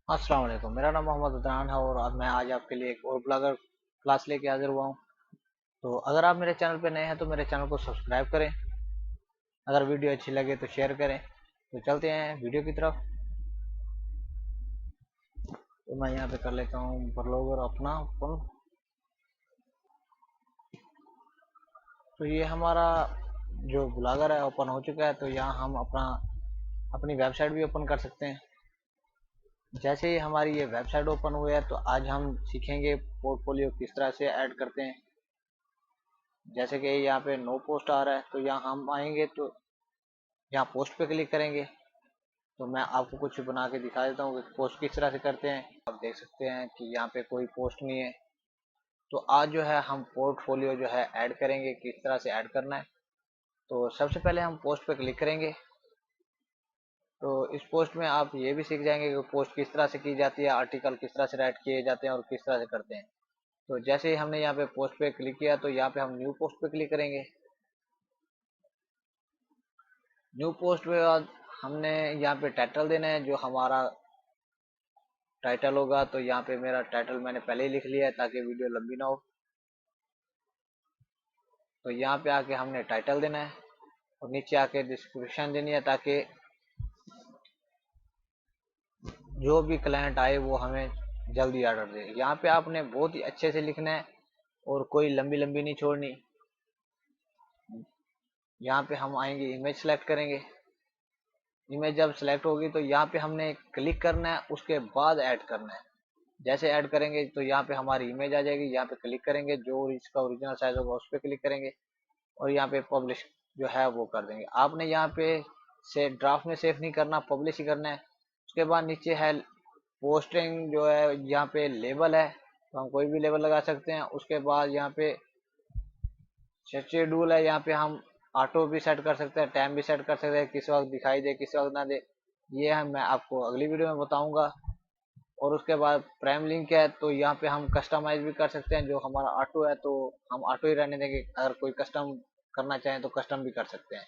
अस्सलाम वालेकुम। मेरा नाम मोहम्मद अदनान है और अब मैं आज आपके लिए एक और ब्लॉगर क्लास लेके हाजिर हुआ हूँ। तो अगर आप मेरे चैनल पे नए हैं तो मेरे चैनल को सब्सक्राइब करें। अगर वीडियो अच्छी लगे तो शेयर करें। तो चलते हैं वीडियो की तरफ। तो मैं यहाँ पे कर लेता हूँ ब्लॉगर अपना ओपन। तो ये हमारा जो ब्लॉगर है ओपन हो चुका है। तो यहाँ हम अपनी वेबसाइट भी ओपन कर सकते हैं। जैसे ही हमारी ये वेबसाइट ओपन हुई है तो आज हम सीखेंगे पोर्टफोलियो किस तरह से ऐड करते हैं। जैसे कि यहाँ पे नो पोस्ट आ रहा है तो यहाँ हम आएंगे तो यहाँ पोस्ट पे क्लिक करेंगे। तो मैं आपको कुछ बना के दिखा देता हूँ कि पोस्ट किस तरह से करते हैं। आप देख सकते हैं कि यहाँ पे कोई पोस्ट नहीं है। तो आज जो है हम पोर्टफोलियो जो है ऐड करेंगे, किस तरह से ऐड करना है। तो सबसे पहले हम पोस्ट पे क्लिक करेंगे। तो इस पोस्ट में आप ये भी सीख जाएंगे कि पोस्ट किस तरह से की जाती है, आर्टिकल किस तरह से राइट किए जाते हैं और किस तरह से करते हैं। तो जैसे ही हमने यहाँ पे पोस्ट पे क्लिक किया तो यहाँ पे हम न्यू पोस्ट पे क्लिक करेंगे। न्यू पोस्ट में बाद हमने यहाँ पे टाइटल देना है जो हमारा टाइटल होगा। तो यहाँ पे मेरा टाइटल मैंने पहले ही लिख लिया है ताकि वीडियो लंबी ना हो। तो यहाँ पे आके हमने टाइटल देना है और नीचे आके डिस्क्रिप्शन देनी है ताकि जो भी क्लाइंट आए वो हमें जल्दी ऑर्डर दे। यहाँ पे आपने बहुत ही अच्छे से लिखना है और कोई लंबी लंबी नहीं छोड़नी। यहाँ पे हम आएंगे, इमेज सेलेक्ट करेंगे। इमेज जब सेलेक्ट होगी तो यहाँ पे हमने क्लिक करना है, उसके बाद ऐड करना है। जैसे ऐड करेंगे तो यहाँ पे हमारी इमेज आ जाएगी। यहाँ पे क्लिक करेंगे, जो इसका ओरिजिनल साइज होगा उस पर क्लिक करेंगे और यहाँ पे पब्लिश जो है वो कर देंगे। आपने यहाँ पे से ड्राफ्ट में सेव नहीं करना, पब्लिश ही करना है। उसके बाद नीचे है पोस्टिंग जो है, यहाँ पे लेबल है तो हम कोई भी लेबल लगा सकते हैं। उसके बाद यहाँ पे शेड्यूल है, यहाँ पे हम ऑटो भी सेट कर सकते हैं, टाइम भी सेट कर सकते हैं, किस वक्त दिखाई दे किस वक्त ना दे। ये है मैं आपको अगली वीडियो में बताऊंगा। और उसके बाद प्राइम लिंक है तो यहाँ पे हम कस्टमाइज भी कर सकते हैं। जो हमारा ऑटो है तो हम ऑटो ही रहने देंगे, अगर कोई कस्टम करना चाहें तो कस्टम भी कर सकते हैं।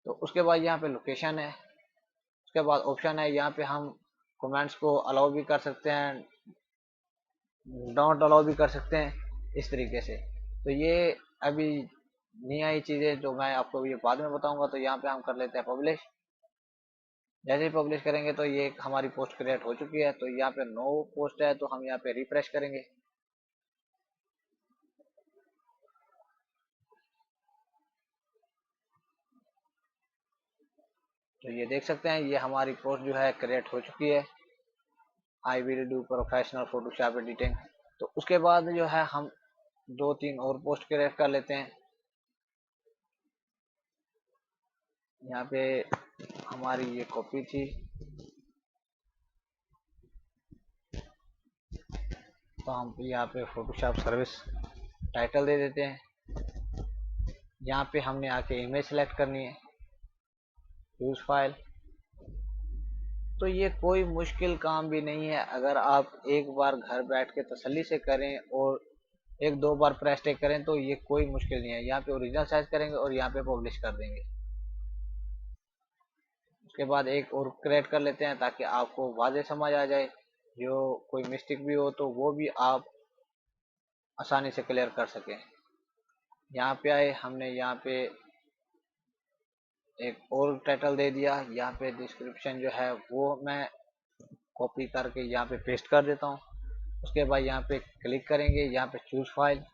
तो उसके बाद यहाँ पे लोकेशन है। उसके बाद ऑप्शन है, यहाँ पे हम कमेंट्स को अलाउ भी कर सकते हैं, डोंट अलाउ भी कर सकते हैं इस तरीके से। तो ये अभी नई आई चीज़ें जो मैं आपको ये बाद में बताऊंगा। तो यहाँ पे हम कर लेते हैं पब्लिश। जैसे ही पब्लिश करेंगे तो ये हमारी पोस्ट क्रिएट हो चुकी है। तो यहाँ पे नो पोस्ट है तो हम यहाँ पे रिफ्रेश करेंगे। तो ये देख सकते हैं ये हमारी पोस्ट जो है क्रिएट हो चुकी है। I will do professional Photoshop editing. तो उसके बाद जो है हम दो तीन और पोस्ट क्रिएट कर लेते हैं। यहाँ पे हमारी ये कॉपी थी तो हम यहाँ पे फोटोशॉप सर्विस टाइटल दे देते हैं। यहाँ पे हमने आके इमेज सेलेक्ट करनी है, यूज फाइल। तो ये कोई मुश्किल काम भी नहीं है, अगर आप एक बार घर बैठ के तसल्ली से करें और एक दो बार प्रेस टेक करें तो ये कोई मुश्किल नहीं है। यहाँ पे ओरिजिनल साइज करेंगे और यहाँ पे पब्लिश कर देंगे। उसके बाद एक और क्रिएट कर लेते हैं ताकि आपको वाज़ेह समझ आ जाए। जो कोई मिस्टेक भी हो तो वो भी आप आसानी से क्लियर कर सकें। यहाँ पे आए, हमने यहाँ पे एक और टाइटल दे दिया। यहाँ पे डिस्क्रिप्शन जो है वो मैं कॉपी करके यहाँ पे पेस्ट कर देता हूँ। उसके बाद यहाँ पे क्लिक करेंगे, यहाँ पे चूज फाइल,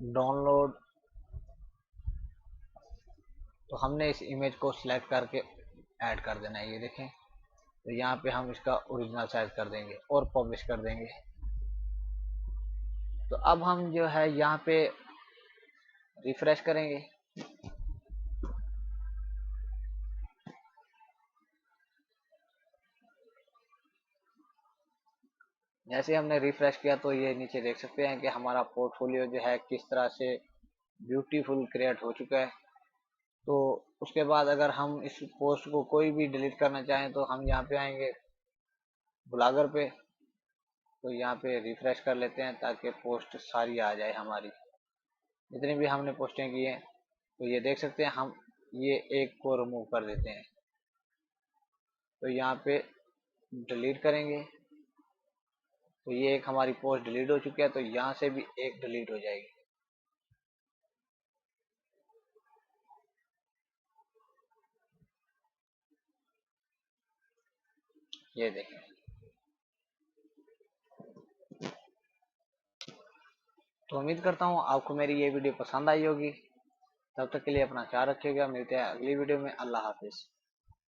डाउनलोड। तो हमने इस इमेज को सिलेक्ट करके ऐड कर देना है, ये देखें। तो यहाँ पे हम इसका ओरिजिनल साइज कर देंगे और पब्लिश कर देंगे। तो अब हम जो है यहाँ पे रिफ्रेश करेंगे। जैसे हमने रिफ्रेश किया तो ये नीचे देख सकते हैं कि हमारा पोर्टफोलियो जो है किस तरह से ब्यूटीफुल क्रिएट हो चुका है। तो उसके बाद अगर हम इस पोस्ट को कोई भी डिलीट करना चाहें तो हम यहाँ पे आएंगे ब्लॉगर पे। तो यहाँ पे रिफ्रेश कर लेते हैं ताकि पोस्ट सारी आ जाए हमारी, जितनी भी हमने पोस्टें की हैं। तो ये देख सकते हैं हम ये एक को रिमूव कर देते हैं। तो यहाँ पे डिलीट करेंगे तो ये एक हमारी पोस्ट डिलीट हो चुकी है, तो यहाँ से भी एक डिलीट हो जाएगी। ये देखें। तो उम्मीद करता हूँ आपको मेरी ये वीडियो पसंद आई होगी। तब तक के लिए अपना ख्याल रखिएगा। मिलते हैं अगली वीडियो में। अल्लाह हाफिज।